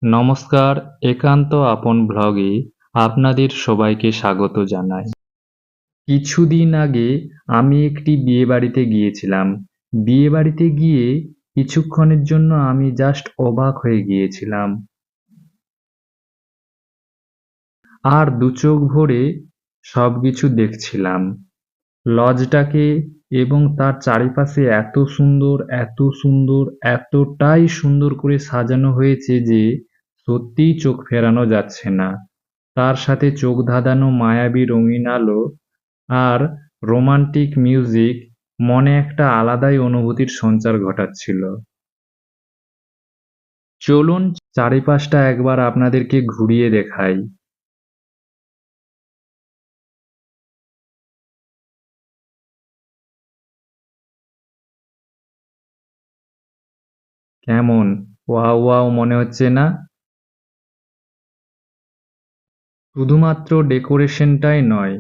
নমস্কার, একান্ত আপন ব্লগে আপনাদের সবাইকে স্বাগত জানাই। কিছুদিন আগে আমি একটি বিয়েবাড়িতে গিয়েছিলাম। বিয়েবাড়িতে গিয়ে কিছুক্ষণের জন্য আমি জাস্ট অবাক হয়ে গিয়েছিলাম। আর দু চোখ ভরে সবকিছু দেখছিলাম। লজটাকে এবং তার চারিপাশে এত সুন্দর, এতটাই সুন্দর করে সাজানো হয়েছে যে সত্যিই চোখ ফেরানো যাচ্ছে না। তার সাথে চোখ ধাঁধানো মায়াবী রঙিন আলো আর রোমান্টিক মিউজিক মনে একটা আলাদাই অনুভূতির সঞ্চার ঘটাচ্ছিল। চলুন চারিপাশটা একবার আপনাদেরকে ঘুরিয়ে দেখাই। কেমন ওয়াও ওয়াও মনে হচ্ছে না? শুধুমাত্র ডেকোরেশনটাই নয়,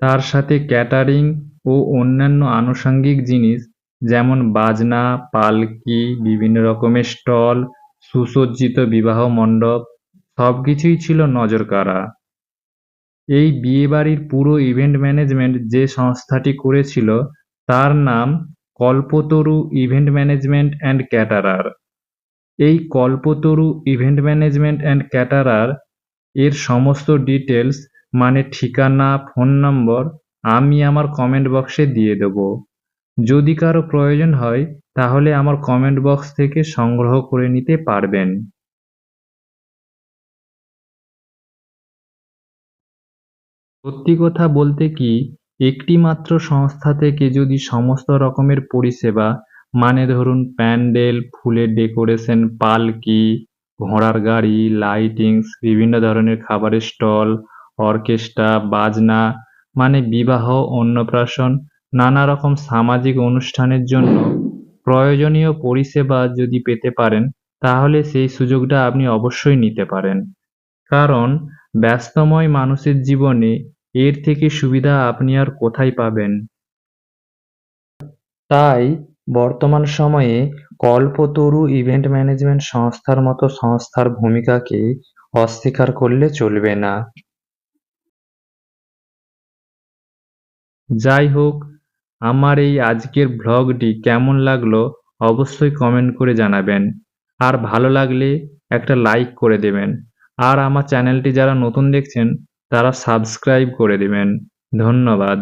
তার সাথে ক্যাটারিং ও অন্যান্য আনুষঙ্গিক জিনিস যেমন বাজনা, পালকি, বিভিন্ন রকমের স্টল, সুসজ্জিত বিবাহ মণ্ডপ সবকিছুই ছিল নজরকাড়া। এই বিয়েবাড়ির পুরো ইভেন্ট ম্যানেজমেন্ট যে সংস্থাটি করেছিল তার নাম কল্পতরু ইভেন্ট ম্যানেজমেন্ট অ্যান্ড ক্যাটারার। এই কল্পতরু ইভেন্ট ম্যানেজমেন্ট অ্যান্ড ক্যাটারার এর সমস্ত ডিটেলস মানে ঠিকানা, ফোন নম্বর আমি আমার কমেন্ট বক্সে দিয়ে দেবো। যদি কারো প্রয়োজন হয় তাহলে আমার কমেন্ট বক্স থেকে সংগ্রহ করে নিতে পারবেন। সত্যি কথা বলতে কি, একটি মাত্র সংস্থা থেকে যদি সমস্ত রকমের পরিষেবা মানে ধরুন প্যান্ডেল, ফুলের ডেকোরেশন, পালকি, ঘোড়ার গাড়ি, লাইটিংস, বিভিন্ন ধরনের খাবারের স্টল, অর্কেস্ট্রা, বাজনা মানে বিবাহ, অন্নপ্রাশন, নানা রকম সামাজিক অনুষ্ঠানের জন্য প্রয়োজনীয় পরিষেবা যদি পেতে পারেন তাহলে সেই সুযোগটা আপনি অবশ্যই নিতে পারেন। কারণ ব্যস্তময় মানুষের জীবনে এর থেকে সুবিধা আপনি আর কোথায় পাবেন? তাই বর্তমান সময়ে কল্পতরু ইভেন্ট ম্যানেজমেন্ট সংস্থার মতো সংস্থার ভূমিকাকে অস্বীকার করলে চলবে না। যাই হোক, আমার এই আজকের ভ্লগটি কেমন লাগলো অবশ্যই কমেন্ট করে জানাবেন। আর ভালো লাগলে একটা লাইক করে দেবেন। আর আমার চ্যানেলটি যারা নতুন দেখছেন তারা সাবস্ক্রাইব করে দেবেন। ধন্যবাদ।